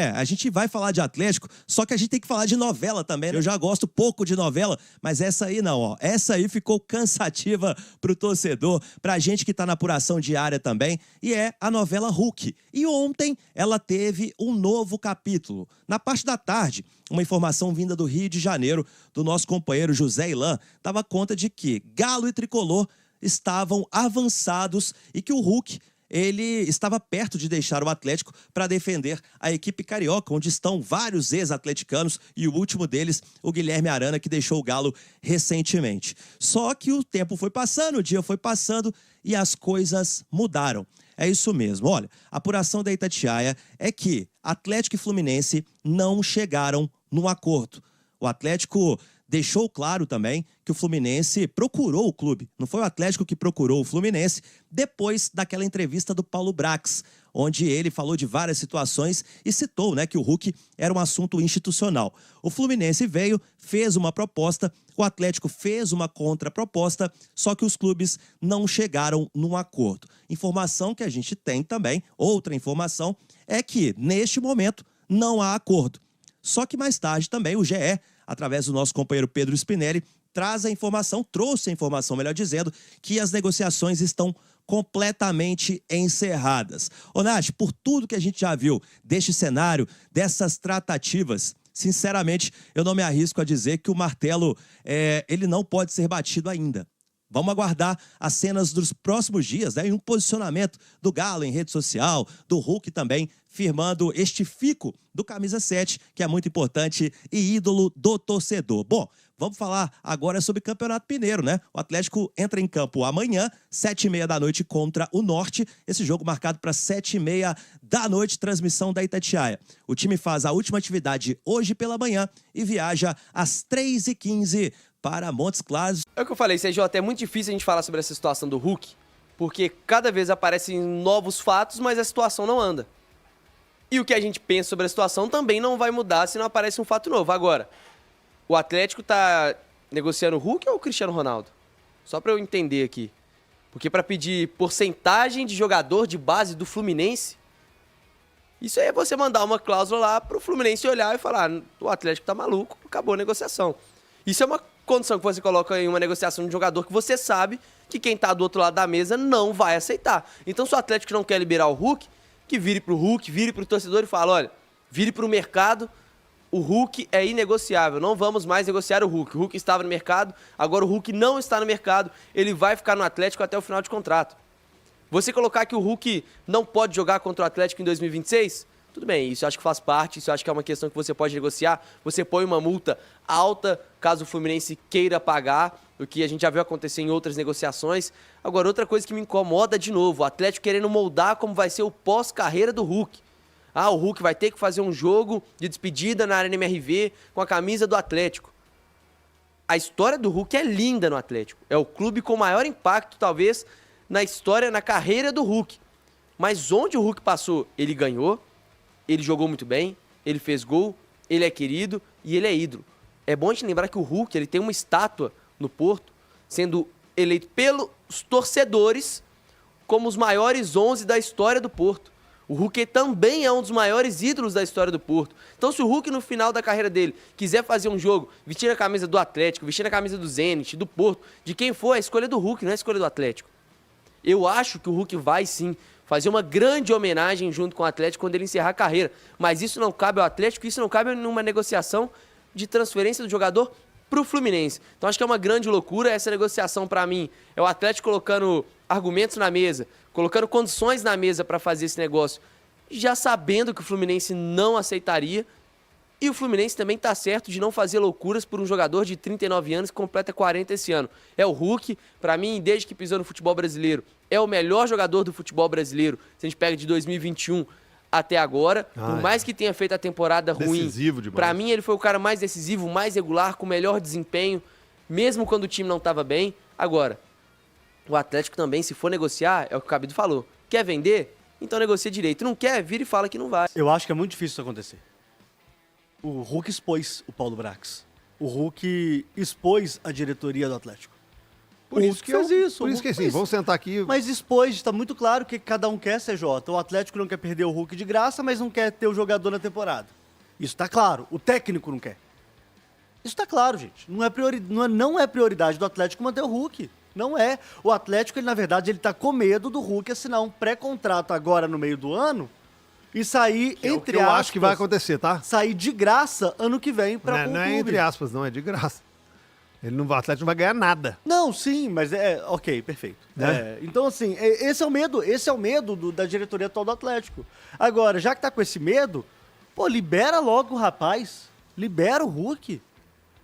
A gente vai falar de Atlético, só que a gente tem que falar de novela também, né? Eu já gosto pouco de novela, mas essa aí não, ó. Essa aí ficou cansativa pro torcedor, pra gente que tá na apuração diária também, e é a novela Hulk. E ontem ela teve um novo capítulo. Na parte da tarde, uma informação vinda do Rio de Janeiro, do nosso companheiro José Ilan, dava conta de que Galo e Tricolor estavam avançados e que o Hulk ele estava perto de deixar o Atlético para defender a equipe carioca, onde estão vários ex-atleticanos e o último deles, o Guilherme Arana, que deixou o Galo recentemente. Só que o tempo foi passando, o dia foi passando e as coisas mudaram. É isso mesmo. Olha, a apuração da Itatiaia é que Atlético e Fluminense não chegaram num acordo. O Atlético deixou claro também que o Fluminense procurou o clube. Não foi o Atlético que procurou o Fluminense depois daquela entrevista do Paulo Brax, onde ele falou de várias situações e citou, que o Hulk era um assunto institucional. O Fluminense veio, fez uma proposta, o Atlético fez uma contraproposta, só que os clubes não chegaram num acordo. Informação que a gente tem também, outra informação, é que neste momento não há acordo. Só que mais tarde também o GE, através do nosso companheiro Pedro Spinelli, trouxe a informação, melhor dizendo, que as negociações estão completamente encerradas. Ô, Nath, por tudo que a gente já viu deste cenário, dessas tratativas, sinceramente, eu não me arrisco a dizer que o martelo ele não pode ser batido ainda. Vamos aguardar as cenas dos próximos dias, e um posicionamento do Galo em rede social, do Hulk também, firmando este fico do Camisa 7, que é muito importante e ídolo do torcedor. Bom, vamos falar agora sobre Campeonato Mineiro, né? O Atlético entra em campo amanhã, 7h30 da noite contra o Norte. Esse jogo marcado para 7h30 da noite, transmissão da Itatiaia. O time faz a última atividade hoje pela manhã e viaja às 3h15 para Montes Claros. É o que eu falei, CJ, é muito difícil a gente falar sobre essa situação do Hulk, porque cada vez aparecem novos fatos, mas a situação não anda. E o que a gente pensa sobre a situação também não vai mudar se não aparece um fato novo. Agora, o Atlético tá negociando o Hulk ou o Cristiano Ronaldo? Só para eu entender aqui. Porque para pedir porcentagem de jogador de base do Fluminense, isso aí é você mandar uma cláusula lá pro Fluminense olhar e falar, o Atlético tá maluco, acabou a negociação. Isso é uma condição que você coloca em uma negociação de um jogador que você sabe que quem tá do outro lado da mesa não vai aceitar. Então, se o Atlético não quer liberar o Hulk, que vire pro Hulk, vire pro torcedor e fale, olha, vire pro mercado, o Hulk é inegociável, não vamos mais negociar o Hulk. O Hulk estava no mercado, agora o Hulk não está no mercado, ele vai ficar no Atlético até o final de contrato. Você colocar que o Hulk não pode jogar contra o Atlético em 2026? Tudo bem, isso eu acho que faz parte, isso eu acho que é uma questão que você pode negociar. Você põe uma multa alta caso o Fluminense queira pagar, o que a gente já viu acontecer em outras negociações. Agora, outra coisa que me incomoda de novo, o Atlético querendo moldar como vai ser o pós-carreira do Hulk. O Hulk vai ter que fazer um jogo de despedida na Arena MRV com a camisa do Atlético. A história do Hulk é linda no Atlético. É o clube com maior impacto, talvez, na história, na carreira do Hulk. Mas onde o Hulk passou, ele ganhou. Ele jogou muito bem, ele fez gol, ele é querido e ele é ídolo. É bom a gente lembrar que o Hulk ele tem uma estátua no Porto, sendo eleito pelos torcedores como os maiores 11 da história do Porto. O Hulk também é um dos maiores ídolos da história do Porto. Então, se o Hulk, no final da carreira dele, quiser fazer um jogo vestindo a camisa do Atlético, vestindo a camisa do Zenit, do Porto, de quem for, é a escolha do Hulk, não é a escolha do Atlético. Eu acho que o Hulk vai, sim, fazer uma grande homenagem junto com o Atlético quando ele encerrar a carreira. Mas isso não cabe ao Atlético, isso não cabe numa negociação de transferência do jogador para o Fluminense. Então acho que é uma grande loucura essa negociação para mim. É o Atlético colocando argumentos na mesa, colocando condições na mesa para fazer esse negócio, já sabendo que o Fluminense não aceitaria. E o Fluminense também está certo de não fazer loucuras por um jogador de 39 anos que completa 40 esse ano. É o Hulk, para mim, desde que pisou no futebol brasileiro, é o melhor jogador do futebol brasileiro, se a gente pega de 2021 até agora. Por mais que tenha feito a temporada ruim, para mim ele foi o cara mais decisivo, mais regular, com melhor desempenho, mesmo quando o time não estava bem. Agora, o Atlético também, se for negociar, é o que o Cabido falou, quer vender? Então negocia direito. Não quer? Vira e fala que não vai. Eu acho que é muito difícil isso acontecer. O Hulk expôs o Paulo Brax. O Hulk expôs a diretoria do Atlético. Por isso que fez isso. Por isso que assim, vamos sentar aqui. Mas expôs, está muito claro o que cada um quer, CJ. O Atlético não quer perder o Hulk de graça, mas não quer ter o jogador na temporada. Isso está claro. O técnico não quer. Isso está claro, gente. Não é prioridade do Atlético manter o Hulk. Não é. O Atlético, ele, na verdade, ele está com medo do Hulk assinar um pré-contrato agora no meio do ano e sair, É o entre que eu aspas... acho que vai acontecer, tá? Sair de graça ano que vem para Não é entre aspas, não, é de graça. O Atlético não vai ganhar nada. Não, sim, mas ok, perfeito. Né? Então, assim, esse é o medo da diretoria atual do Atlético. Agora, já que tá com esse medo, pô, libera logo o rapaz, libera o Hulk,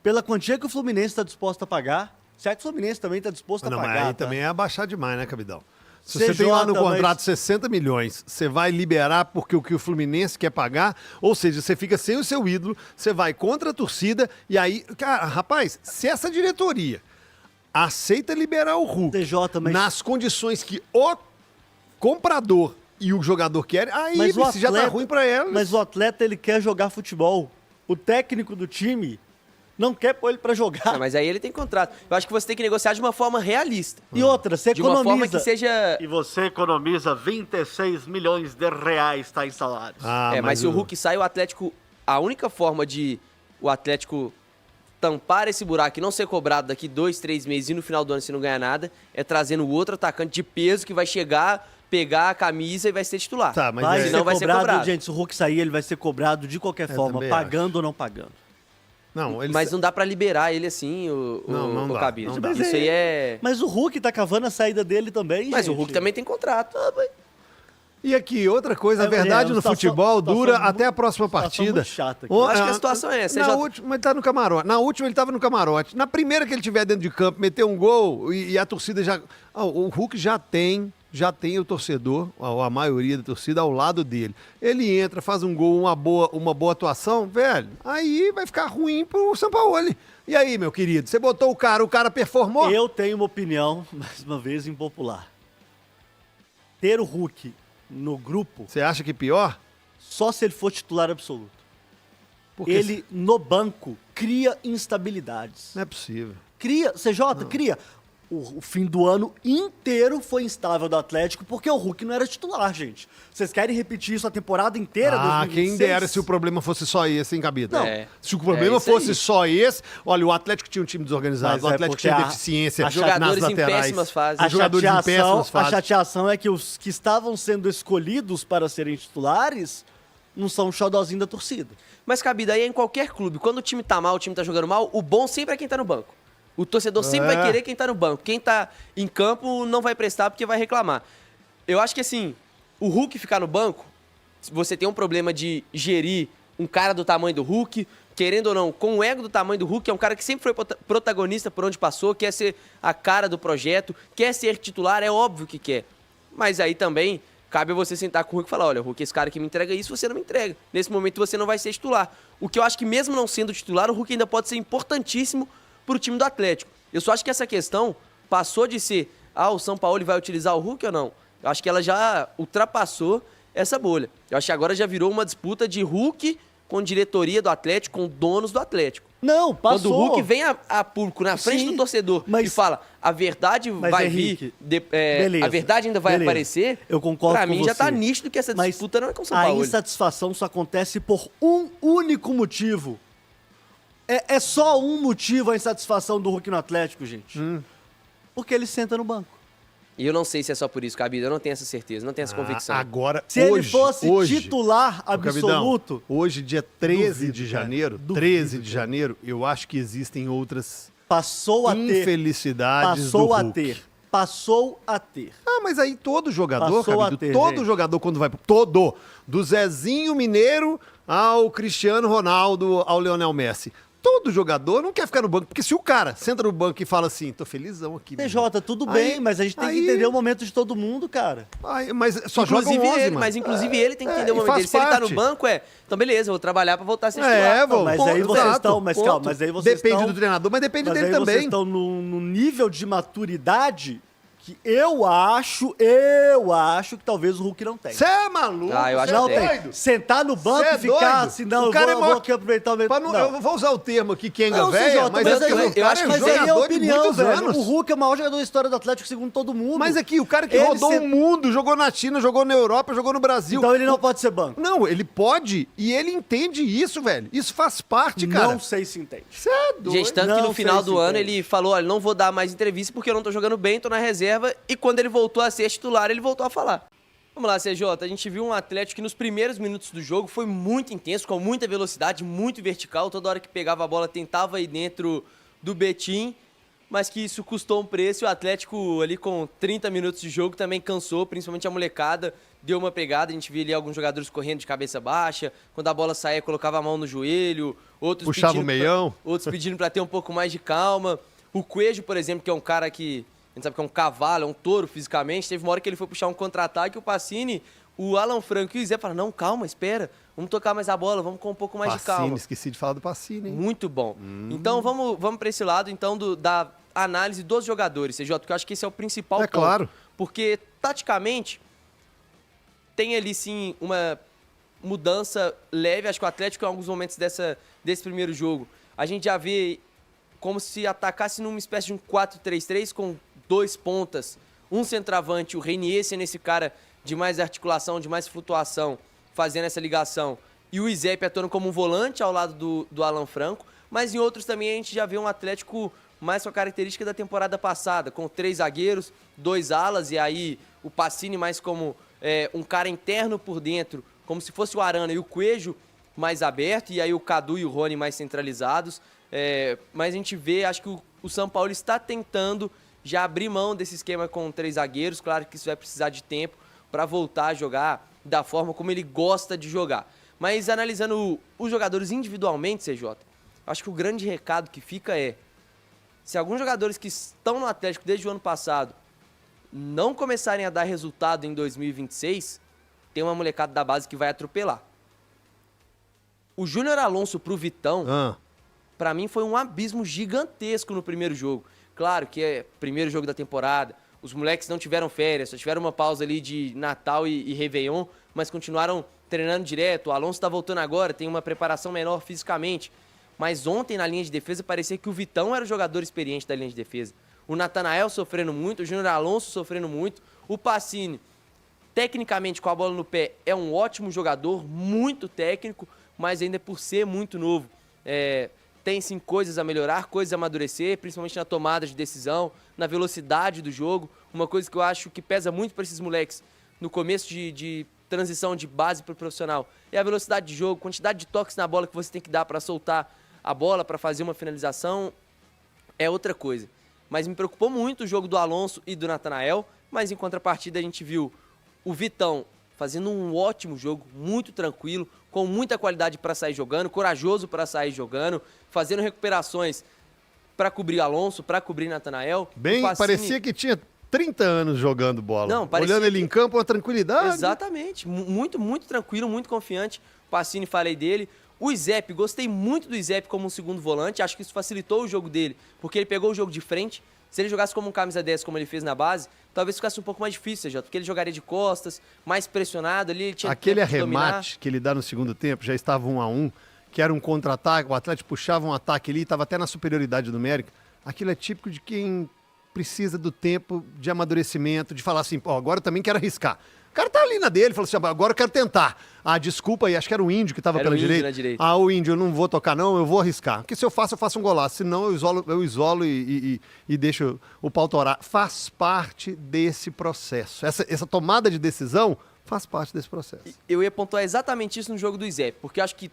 pela quantia que o Fluminense está disposto a pagar. Será que o Fluminense também está disposto a Não, pagar? mas aí tá? também é abaixar demais, né, Cabidão? Se CJ, você tem lá no mas- contrato 60 milhões, você vai liberar porque o que o Fluminense quer pagar, ou seja, você fica sem o seu ídolo, você vai contra a torcida, e aí, cara, rapaz, se essa diretoria aceita liberar o Hulk TJ, mas- nas condições que o comprador e o jogador querem, aí Mas o se já tá atleta- ruim pra elas. Mas o atleta, ele quer jogar futebol. O técnico do time não quer pôr ele para jogar. Não, mas aí ele tem contrato. Eu acho que você tem que negociar de uma forma realista. E outra, você De uma economiza... forma que seja... E você economiza 26 milhões de reais, tá, em salários. mas se o Hulk sai, o Atlético... A única forma de o Atlético tampar esse buraco e não ser cobrado daqui 2, 3 meses e no final do ano se não ganhar nada, é trazendo outro atacante de peso que vai chegar, pegar a camisa e vai ser titular. Tá, mas Vai é- ser Senão vai ser cobrado, cobrado. gente, se o Hulk sair, ele vai ser cobrado de qualquer forma, também pagando ou não pagando. Não, Mas não dá pra liberar ele assim, Não o dá, Cabide. não dá. Isso aí é... Mas o Hulk tá cavando a saída dele também, Mas o gente. Hulk também tem contrato. E aqui, outra coisa, a É, verdade é, no situação- futebol dura situação até a próxima situação partida. muito chata aqui. Ou- Acho que a situação é essa, Na já- última, ele tá no camarote. Na última, ele tava no camarote. Na primeira que ele tiver dentro de campo, meter um gol e a torcida já... O Hulk já tem o torcedor, a maioria da torcida, ao lado dele. Ele entra, faz um gol, uma boa atuação, velho, aí vai ficar ruim pro Sampaoli. E aí, meu querido, você botou o cara performou? Eu tenho uma opinião, mais uma vez, impopular. Ter o Hulk no grupo, Você acha que pior? só se ele for titular absoluto. Porque Ele, no banco, cria instabilidades. não é possível. Cria, CJ, cria. O fim do ano inteiro foi instável do Atlético porque o Hulk não era titular, gente. Vocês querem repetir isso a temporada inteira? Ah, 2026? quem dera se o problema fosse só esse, hein, Cabida? Não. Se o problema isso fosse aí. só esse... Olha, o Atlético tinha um time desorganizado, Mas o é Atlético porque tinha a- deficiência nas Jogadores em laterais. péssimas fases. A Os jogadores em péssimas chateação, a fases. chateação é que os que estavam sendo escolhidos para serem titulares não são o xodózinho da torcida. Mas, Cabide, aí é em qualquer clube. Quando o time tá mal, o time tá jogando mal, o bom sempre é quem tá no banco. O torcedor sempre vai querer quem tá no banco. Quem tá em campo não vai prestar porque vai reclamar. Eu acho que, assim, o Hulk ficar no banco, se você tem um problema de gerir um cara do tamanho do Hulk, querendo ou não, com o ego do tamanho do Hulk, é um cara que sempre foi protagonista por onde passou, quer ser a cara do projeto, quer ser titular, é óbvio que quer. Mas aí também cabe você sentar com o Hulk e falar, olha, Hulk, esse cara que me entrega isso, você não me entrega. Nesse momento você não vai ser titular. O que eu acho que mesmo não sendo titular, o Hulk ainda pode ser importantíssimo pro time do Atlético. Eu só acho que essa questão passou de ser, o São Paulo vai utilizar o Hulk ou não? Eu acho que ela já ultrapassou essa bolha. Eu acho que agora já virou uma disputa de Hulk com diretoria do Atlético, com donos do Atlético. Não, passou. Quando o Hulk vem a público na frente Sim, do torcedor mas- e fala, a verdade Mas, vai Henrique, vir, beleza, a verdade ainda vai beleza. aparecer, Eu concordo pra com mim já tá você. nítido que essa Mas disputa não é com o São a Paulo. insatisfação só acontece por um único motivo. É só um motivo a insatisfação do Hulk no Atlético, gente. Porque ele senta no banco. E eu não sei se é só por isso, Cabida, eu não tenho essa certeza, não tenho essa convicção. Agora, Se ele fosse hoje, titular ô, Cabidão, absoluto, hoje, dia 13 Duvido, de cara. janeiro, Duvido, 13 de cara. janeiro, eu acho que existem outras passou a ter. infelicidades Passou do a Hulk. ter. Passou a ter. Ah, mas aí todo jogador, Passou a Cabido, ter, todo gente. jogador quando vai... Todo. Do Zezinho Mineiro ao Cristiano Ronaldo, ao Lionel Messi. Todo jogador não quer ficar no banco, porque se o cara senta no banco e fala assim, tô felizão aqui. meu irmão. TJ, tudo Aí- bem, mas a gente tem que aí- entender o momento de todo mundo, cara. Aí, mas só joga Inclusive 11, ele, mano. mas inclusive ele tem que entender o e momento faz dele. Se ele tá no parte. banco, então beleza, eu vou trabalhar pra voltar a ser É, titular. vô, mas ponto, aí vocês exato, estão, mas ponto. calma, mas aí vocês Depende estão- do treinador, mas depende Mas dele aí também. vocês estão num nível de maturidade que eu acho que talvez o Hulk não tenha. Você é maluco? Ah, eu acho Não que tem. tem. Sentar no banco Cê é e ficar doido? assim, não, O cara eu é vou maior- aqui aproveitar o meu... Não. Eu vou usar o termo aqui, Kenga Não, velha, CJ, mas mas é aí, porque o cara é mas aí é jogador de opinião, muitos velho. anos. O Hulk é o maior jogador da história do Atlético, segundo todo mundo. Mas aqui, o cara que Ele rodou se- o mundo, jogou na China, jogou na Europa, jogou no Brasil. Então ele não pode ser banco. Não, ele pode e ele entende isso, velho. Isso faz parte, cara. Não sei se entende. Você é doido. Gente, tanto que Não no final sei se do ano entende. ele falou, olha, não vou dar mais entrevista porque eu não tô jogando bem, tô na reserva. E quando ele voltou a ser titular, ele voltou a falar. Vamos lá, CJ, a gente viu um Atlético que nos primeiros minutos do jogo foi muito intenso, com muita velocidade, muito vertical. Toda hora que pegava a bola tentava ir dentro do Betim, mas que isso custou um preço. E o Atlético ali com 30 minutos de jogo também cansou, principalmente a molecada. Deu uma pegada, a gente via ali alguns jogadores correndo de cabeça baixa. Quando a bola saía, colocava a mão no joelho. Outros Puxava pedindo o meião. outros pedindo pra ter um pouco mais de calma. O Coelho, por exemplo, que é um cara que a gente sabe que é um cavalo, é um touro fisicamente. Teve uma hora que ele foi puxar um contra-ataque, o Pacini, o Alan Franco e o Zé falaram, não, calma, espera, vamos tocar mais a bola, vamos com um pouco mais de calma. Esqueci de falar do Pacini, hein? Muito bom. Então vamos para esse lado então da análise dos jogadores, CJ, porque eu acho que esse é o principal É ponto. claro. Porque, taticamente, tem ali sim uma mudança leve. Acho que o Atlético, em alguns momentos desse primeiro jogo, a gente já vê como se atacasse numa espécie de um 4-3-3 com 2 pontas, um centroavante, o Renier sendo esse cara de mais articulação, de mais flutuação, fazendo essa ligação, e o Izep atuando como um volante ao lado do Alan Franco, mas em outros também a gente já vê um Atlético mais com a característica da temporada passada, com 3 zagueiros, 2 alas, e aí o Pacini mais como um cara interno por dentro, como se fosse o Arana e o Coelho mais aberto, e aí o Cadu e o Rony mais centralizados. Mas a gente vê, acho que o São Paulo está tentando já abrir mão desse esquema com 3 zagueiros. Claro que isso vai precisar de tempo para voltar a jogar da forma como ele gosta de jogar. Mas analisando os jogadores individualmente, CJ, acho que o grande recado que fica é: se alguns jogadores que estão no Atlético desde o ano passado não começarem a dar resultado em 2026, tem uma molecada da base que vai atropelar. O Júnior Alonso pro Vitão, pra mim, foi um abismo gigantesco no primeiro jogo. Claro que é primeiro jogo da temporada, os moleques não tiveram férias, só tiveram uma pausa ali de Natal e Réveillon, mas continuaram treinando direto. O Alonso tá voltando agora, tem uma preparação menor fisicamente. Mas ontem, na linha de defesa, parecia que o Vitão era o jogador experiente da linha de defesa. O Natanael sofrendo muito, o Júnior Alonso sofrendo muito, o Pacini, tecnicamente, com a bola no pé, é um ótimo jogador, muito técnico, mas ainda por ser muito novo, tem sim coisas a melhorar, coisas a amadurecer, principalmente na tomada de decisão, na velocidade do jogo. Uma coisa que eu acho que pesa muito para esses moleques no começo de transição de base para o profissional é a velocidade de jogo, quantidade de toques na bola que você tem que dar para soltar a bola, para fazer uma finalização, é outra coisa. Mas me preocupou muito o jogo do Alonso e do Natanael, mas em contrapartida a gente viu o Vitão fazendo um ótimo jogo, muito tranquilo, com muita qualidade para sair jogando, corajoso para sair jogando, fazendo recuperações para cobrir Alonso, para cobrir Natanael. Bem, parecia que tinha 30 anos jogando bola. Não, parecia olhando ele em campo, uma tranquilidade. Exatamente, muito, muito tranquilo, muito confiante. Pacini, falei dele. O Izep, gostei muito do Izep como um segundo volante, acho que isso facilitou o jogo dele, porque ele pegou o jogo de frente. Se ele jogasse como um camisa 10, como ele fez na base, talvez ficasse um pouco mais difícil, já, porque ele jogaria de costas, mais pressionado ali, ele tinha Aquele tempo de dominar. arremate que ele dá no segundo tempo, já estava 1-1, que era um contra-ataque, o Atlético puxava um ataque ali, estava até na superioridade numérica. Aquilo é típico de quem precisa do tempo de amadurecimento, de falar assim, pô, agora eu também quero arriscar. O cara tá ali na dele, falou assim, agora eu quero tentar. Ah, desculpa aí, acho que era o Índio que estava Era pela o Índio direita. na direita. Ah, o Índio, eu não vou tocar não, eu vou arriscar. Porque se eu faço um golaço. Senão eu isolo e deixo o pau torar. Faz parte desse processo. Essa tomada de decisão faz parte desse processo. Eu ia pontuar exatamente isso no jogo do Izep, porque eu acho que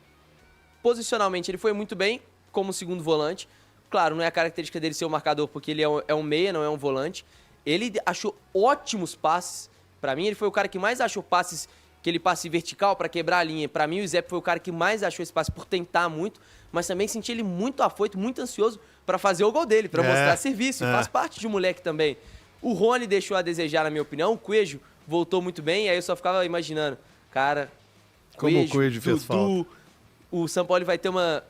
posicionalmente ele foi muito bem como segundo volante. Claro, não é a característica dele ser o marcador, porque ele é um meia, não é um volante. Ele achou ótimos passes. Pra mim, ele foi o cara que mais achou passes, aquele passe vertical pra quebrar a linha. Pra mim, o Izep foi o cara que mais achou esse passe por tentar muito, mas também senti ele muito afoito, muito ansioso pra fazer o gol dele, pra mostrar serviço. Faz parte de um moleque também. O Rony deixou a desejar, na minha opinião. O Coelho voltou muito bem, e aí eu só ficava imaginando, cara, Como o Coelho fez falta. O São Paulo vai ter uma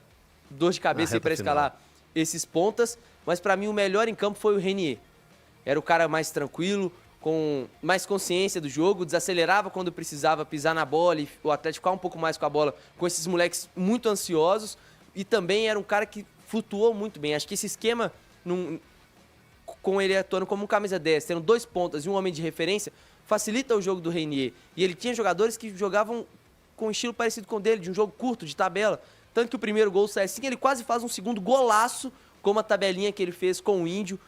dor de cabeça aí pra escalar esses pontas, mas pra mim o melhor em campo foi o Renier. Era o cara mais tranquilo, com mais consciência do jogo, desacelerava quando precisava pisar na bola e o Atlético ficar um pouco mais com a bola, com esses moleques muito ansiosos. E também era um cara que flutuou muito bem. Acho que esse esquema, com ele atuando como um camisa 10, tendo 2 pontas e um homem de referência, facilita o jogo do Reinier. E ele tinha jogadores que jogavam com um estilo parecido com o dele, de um jogo curto, de tabela. Tanto que o primeiro gol sai assim, ele quase faz um segundo golaço, como a tabelinha que ele fez com o Índio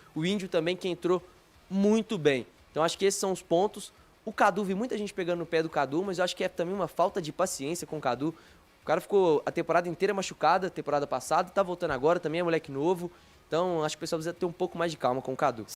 também, que entrou muito bem. Então acho que esses são os pontos. O Cadu, vi muita gente pegando no pé do Cadu, mas eu acho que é também uma falta de paciência com o Cadu. O cara ficou a temporada inteira machucada, temporada passada, tá voltando agora, também é moleque novo. Então acho que o pessoal precisa ter um pouco mais de calma com o Cadu.